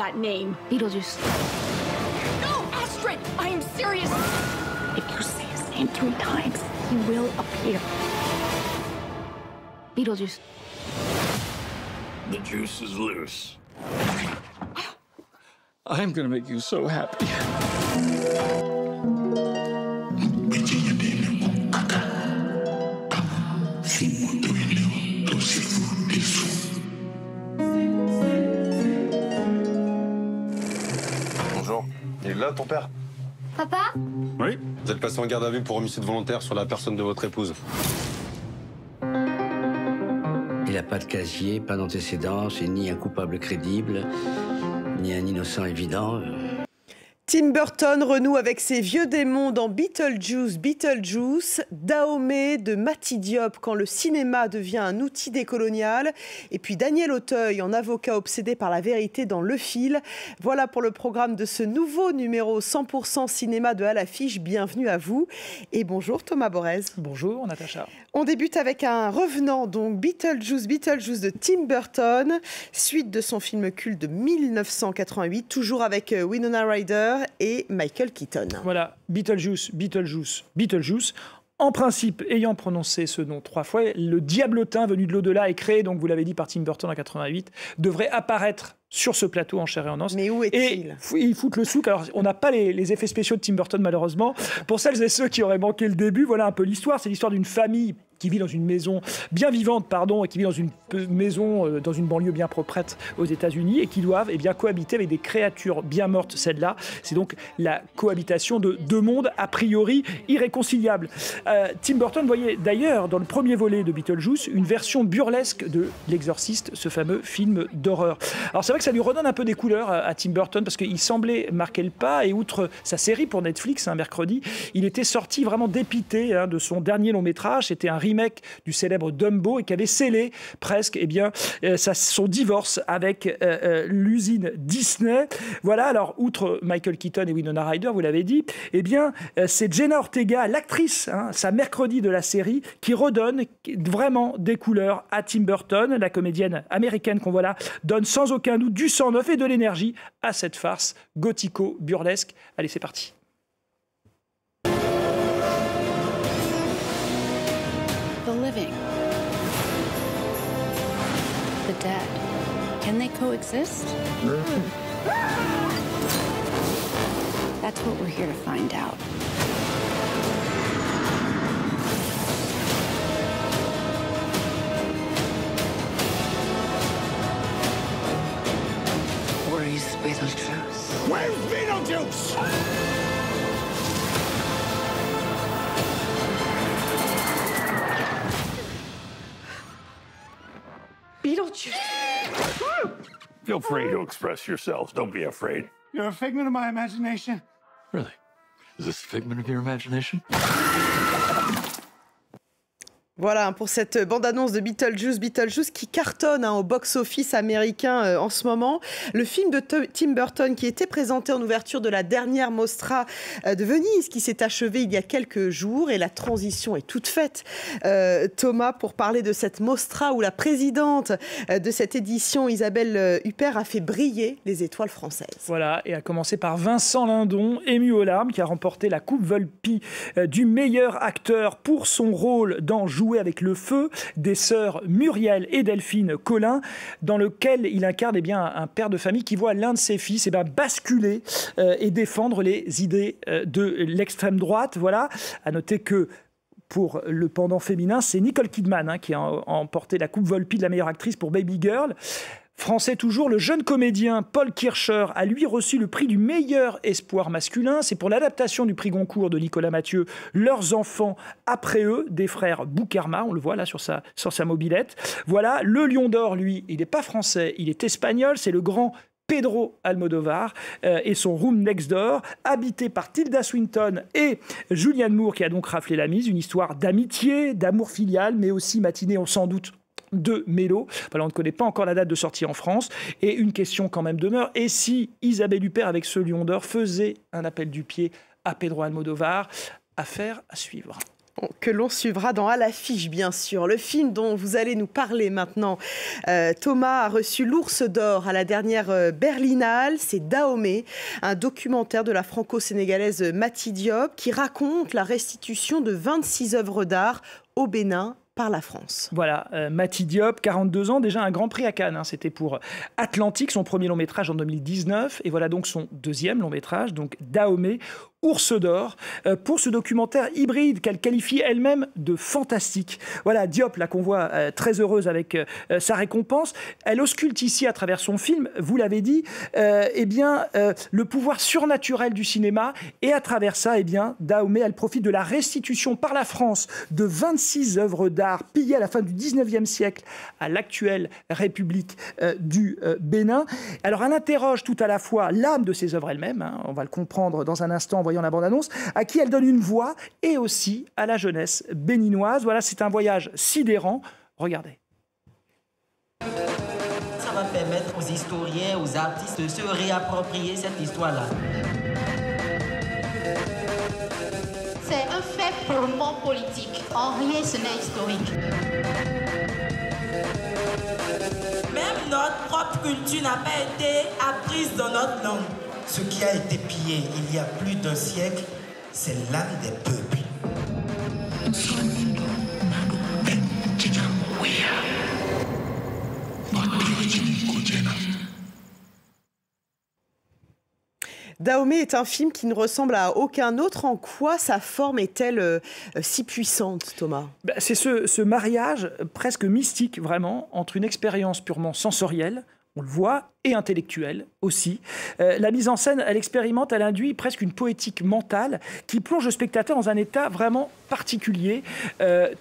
that name. Beetlejuice. No, Astrid! I am serious! If you say his name 3 times, he will appear. Beetlejuice. The juice is loose. I'm gonna make you so happy. Bonjour. Il est là, ton père? Papa? Oui. Vous êtes placé en garde à vue pour homicide volontaire sur la personne de votre épouse. Il n'a pas de casier, pas d'antécédents, c'est ni un coupable crédible, ni un innocent évident. Tim Burton renoue avec ses vieux démons dans Beetlejuice, Dahomey de Mati Diop quand le cinéma devient un outil décolonial, et puis Daniel Auteuil en avocat obsédé par la vérité dans Le Fil. Voilà pour le programme de ce nouveau numéro 100% cinéma de À l'affiche. Bienvenue à vous et bonjour Thomas Borez. Bonjour Natacha. On débute avec un revenant, donc Beetlejuice de Tim Burton, suite de son film culte de 1988, toujours avec Winona Ryder et Michael Keaton. Voilà, Beetlejuice. En principe, ayant prononcé ce nom 3 fois, le diablotin venu de l'au-delà est créé, donc vous l'avez dit, par Tim Burton en 88, devrait apparaître sur ce plateau en chair et en os. Mais où est-il ? Et ils foutent le souk. Alors, on n'a pas les effets spéciaux de Tim Burton, malheureusement. Pour celles et ceux qui auraient manqué le début, voilà un peu l'histoire. C'est l'histoire d'une famille qui vit dans une maison bien vivante, et qui vit dans une maison, dans une banlieue bien proprette aux États-Unis, et qui doivent cohabiter avec des créatures bien mortes, celles-là. C'est donc la cohabitation de 2 mondes, a priori, irréconciliables. Tim Burton voyait d'ailleurs, dans le premier volet de Beetlejuice, une version burlesque de L'Exorciste, ce fameux film d'horreur. Alors c'est vrai que ça lui redonne un peu des couleurs à Tim Burton, parce qu'il semblait marquer le pas, et outre sa série pour Netflix, un mercredi, il était sorti vraiment dépité de son dernier long-métrage. C'était un remake du célèbre Dumbo et qui avait scellé presque son divorce avec l'usine Disney. Voilà, alors outre Michael Keaton et Winona Ryder, vous l'avez dit, c'est Jenna Ortega, l'actrice, sa mercredi de la série, qui redonne vraiment des couleurs à Tim Burton. La comédienne américaine qu'on voit là donne sans aucun doute du sang neuf et de l'énergie à cette farce gothico-burlesque. Allez, c'est parti. The living. The dead. Can they coexist? That's what we're here to find out. Where is Beetlejuice? Where's Beetlejuice? Beetlejuice. Feel free to express yourselves. Don't be afraid. You're a figment of my imagination. Really? Is this a figment of your imagination? Voilà pour cette bande-annonce de Beetlejuice qui cartonne au box-office américain en ce moment. Le film de Tim Burton qui était présenté en ouverture de la dernière Mostra de Venise, qui s'est achevée il y a quelques jours, et la transition est toute faite. Thomas, pour parler de cette Mostra où la présidente de cette édition, Isabelle Huppert, a fait briller les étoiles françaises. Voilà, et a commencé par Vincent Lindon, ému aux larmes, qui a remporté la Coupe Volpi du meilleur acteur pour son rôle dans Jouer avec le feu, des sœurs Muriel et Delphine Collin, dans lequel il incarne un père de famille qui voit l'un de ses fils basculer et défendre les idées de l'extrême droite. Voilà, à noter que pour le pendant féminin, c'est Nicole Kidman qui a emporté la Coupe Volpi de la meilleure actrice pour Baby Girl. Français toujours, le jeune comédien Paul Kircher a lui reçu le prix du meilleur espoir masculin. C'est pour l'adaptation du prix Goncourt de Nicolas Mathieu, Leurs enfants après eux, des frères Boukarma, on le voit là sur sa mobilette. Voilà, le Lion d'Or, lui, il n'est pas français, il est espagnol, c'est le grand Pedro Almodovar et son Room Next Door, habité par Tilda Swinton et Julianne Moore, qui a donc raflé la mise. Une histoire d'amitié, d'amour filial, mais aussi matinée, on s'en doute, de Mélo. Voilà, on ne connaît pas encore la date de sortie en France. Et une question quand même demeure. Et si Isabelle Huppert, avec ce Lion d'Or, faisait un appel du pied à Pedro Almodovar? Affaire à suivre. Que l'on suivra dans À l'affiche, bien sûr. Le film dont vous allez nous parler maintenant, Thomas a reçu l'Ours d'Or à la dernière Berlinale. C'est Dahomey, un documentaire de la franco-sénégalaise Mati Diop qui raconte la restitution de 26 œuvres d'art au Bénin par la France. Voilà, Mati Diop, 42 ans, déjà un grand prix à Cannes. Hein. C'était pour Atlantique, son premier long métrage en 2019. Et voilà donc son deuxième long métrage, donc Dahomey, Ours d'Or, pour ce documentaire hybride qu'elle qualifie elle-même de fantastique. Voilà, Diop, là qu'on voit très heureuse avec sa récompense, elle ausculte ici à travers son film, vous l'avez dit, le pouvoir surnaturel du cinéma, et à travers ça, Dahomey, elle profite de la restitution par la France de 26 œuvres d'art pillées à la fin du 19e siècle à l'actuelle République du Bénin. Alors elle interroge tout à la fois l'âme de ces œuvres elles-mêmes, hein, on va le comprendre dans un instant en voyant la bande-annonce, à qui elle donne une voix, et aussi à la jeunesse béninoise. Voilà, c'est un voyage sidérant. Regardez. Ça va permettre aux historiens, aux artistes de se réapproprier cette histoire-là. C'est un fait purement politique. En rien, ce n'est historique. Même notre propre culture n'a pas été apprise dans notre langue. Ce qui a été pillé il y a plus d'un siècle, c'est l'âme des peuples. Dahomey est un film qui ne ressemble à aucun autre. En quoi sa forme est-elle si puissante, Thomas ? C'est ce mariage presque mystique, vraiment, entre une expérience purement sensorielle, on le voit, et intellectuelle aussi. La mise en scène, elle expérimente, elle induit presque une poétique mentale qui plonge le spectateur dans un état vraiment particulier.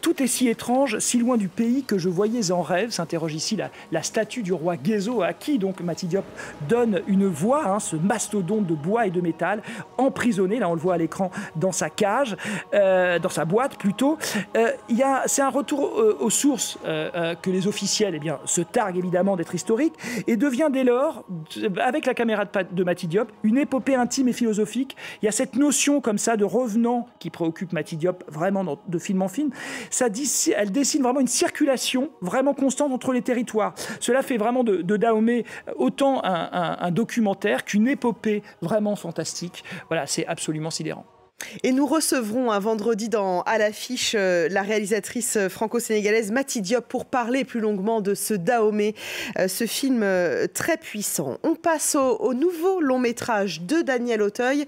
Tout est si étrange, si loin du pays que je voyais en rêve. S'interroge ici la statue du roi Guézo, à qui donc Mati Diop donne une voix, hein, ce mastodonte de bois et de métal, emprisonné, là on le voit à l'écran, dans sa cage, dans sa boîte plutôt. C'est un retour aux sources que les officiels se targuent évidemment d'être historiques, et devient dès lors, avec la caméra de Mati Diop, une épopée intime et philosophique. Il y a cette notion comme ça de revenant qui préoccupe Mati Diop vraiment de film en film. Elle dessine vraiment une circulation vraiment constante entre les territoires. Cela fait vraiment de Dahomey autant un documentaire qu'une épopée vraiment fantastique. Voilà, c'est absolument sidérant. Et nous recevrons un vendredi dans À l'affiche la réalisatrice franco-sénégalaise Mati Diop pour parler plus longuement de ce Dahomey, ce film très puissant. On passe au nouveau long métrage de Daniel Auteuil,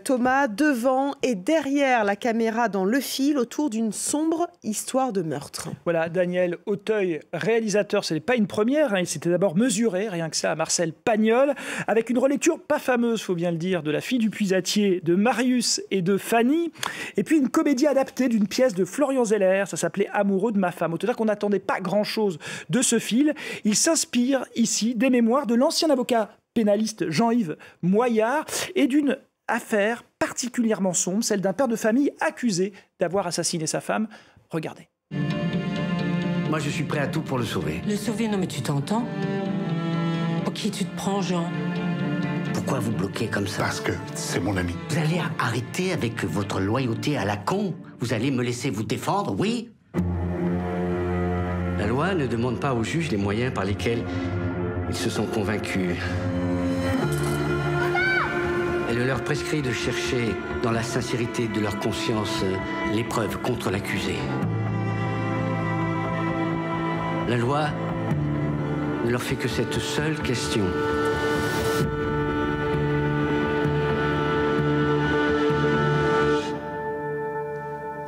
Thomas, devant et derrière la caméra dans le fil autour d'une sombre histoire de meurtre. Voilà, Daniel Auteuil, réalisateur, ce n'est pas une première, hein, il s'était d'abord mesuré, rien que ça, à Marcel Pagnol, avec une relecture pas fameuse, faut bien le dire, de La fille du puisatier de Marius et de Fanny, et puis une comédie adaptée d'une pièce de Florian Zeller, ça s'appelait Amoureux de ma femme. Au total, qu'on n'attendait pas grand-chose de ce film. Il s'inspire ici des mémoires de l'ancien avocat pénaliste Jean-Yves Moyard et d'une affaire particulièrement sombre, celle d'un père de famille accusé d'avoir assassiné sa femme. Regardez. Moi, je suis prêt à tout pour le sauver. Le sauver, non mais tu t'entends ? Pour qui tu te prends, Jean ? Pourquoi vous bloquez comme ça? Parce que c'est mon ami. Vous allez arrêter avec votre loyauté à la con? Vous allez me laisser vous défendre, oui? La loi ne demande pas aux juges les moyens par lesquels ils se sont convaincus. Elle leur prescrit de chercher, dans la sincérité de leur conscience, les preuves contre l'accusé. La loi ne leur fait que cette seule question.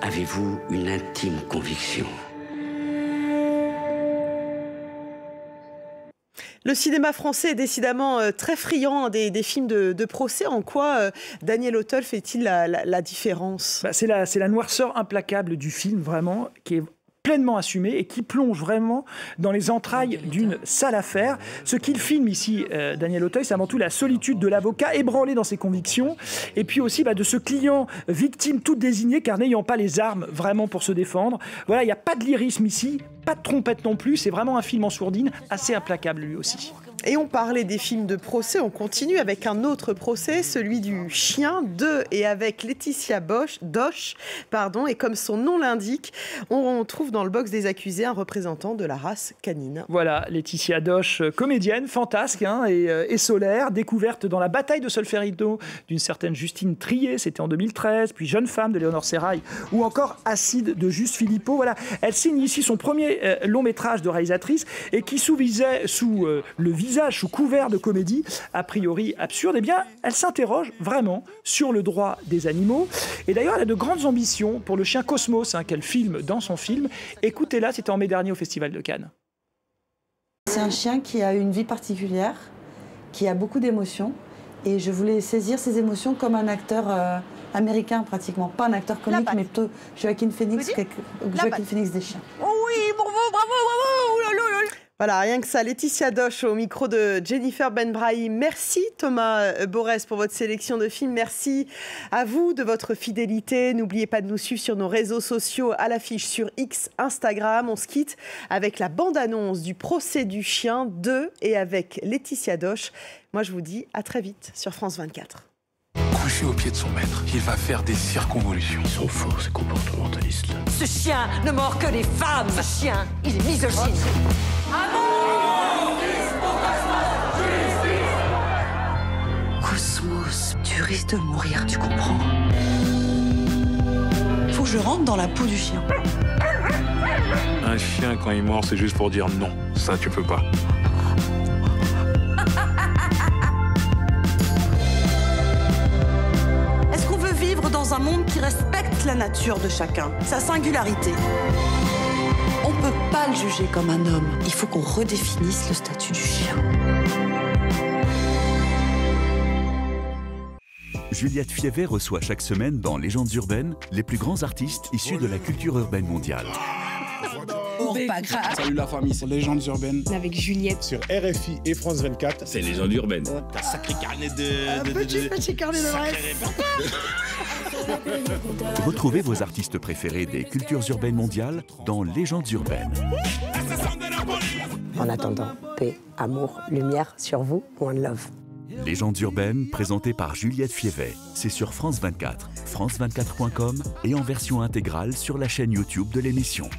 Avez-vous une intime conviction? Le cinéma français est décidément très friand des films de procès. En quoi Daniel Auteuil fait-il la différence? C'est la noirceur implacable du film, vraiment, qui est pleinement assumé et qui plonge vraiment dans les entrailles d'une sale affaire. Ce qu'il filme ici, Daniel Auteuil, c'est avant tout la solitude de l'avocat ébranlé dans ses convictions, et puis aussi de ce client victime tout désigné, car n'ayant pas les armes vraiment pour se défendre. Voilà, il n'y a pas de lyrisme ici, pas de trompette non plus, c'est vraiment un film en sourdine, assez implacable lui aussi. Et on parlait des films de procès, on continue avec un autre procès, celui du chien de et avec Laetitia Doche, et comme son nom l'indique, on trouve dans le box des accusés un représentant de la race canine. Voilà, Laetitia Doche, comédienne, fantasque et solaire, découverte dans La bataille de Solferino d'une certaine Justine Triet, c'était en 2013, puis Jeune femme de Léonore Serrail, ou encore Acide de Juste Philippot. Voilà, elle signe ici son premier long métrage de réalisatrice et qui sous le visage, sous couvert de comédie, a priori absurde, eh bien, elle s'interroge vraiment sur le droit des animaux. Et d'ailleurs, elle a de grandes ambitions pour le chien Cosmos, qu'elle filme dans son film. Écoutez-la, c'était en mai dernier au Festival de Cannes. C'est un chien qui a une vie particulière, qui a beaucoup d'émotions. Et je voulais saisir ces émotions comme un acteur américain, pratiquement. Pas un acteur comique, mais plutôt Joaquin Phoenix des chiens. Oh oui, bravo. Voilà, rien que ça. Laetitia Doche au micro de Jennifer Benbrahim. Merci Thomas Borès pour votre sélection de films. Merci à vous de votre fidélité. N'oubliez pas de nous suivre sur nos réseaux sociaux, à l'affiche sur X, Instagram. On se quitte avec la bande-annonce du procès du chien 2 et avec Laetitia Doche. Moi, je vous dis à très vite sur France 24. Couché au pied de son maître, il va faire des circonvolutions. Ils sont faux, ces comportementalistes-là. Ce chien ne mord que les femmes. Ce chien, il est misogyne. Cosmos, tu risques de mourir, tu comprends? Faut que je rentre dans la peau du chien. Un chien, quand il mord, c'est juste pour dire non. Ça, tu peux pas. Est-ce qu'on veut vivre dans un monde qui respecte la nature de chacun, sa singularité? On peut pas le juger comme un homme. Il faut qu'on redéfinisse le statut du chien. Juliette Fievet reçoit chaque semaine dans Légendes urbaines les plus grands artistes issus de la culture urbaine mondiale. Oh, pas grave. Salut la famille, c'est Légendes urbaines. Avec Juliette. Sur RFI et France 24. C'est Légendes urbaines. T'as sacré carnet de... Petit carnet de rêve. Retrouvez vos artistes préférés des cultures urbaines mondiales dans Légendes urbaines. En attendant, paix, amour, lumière sur vous, one love. Légendes urbaines, présentées par Juliette Fievet. C'est sur France 24, france24.com et en version intégrale sur la chaîne YouTube de l'émission.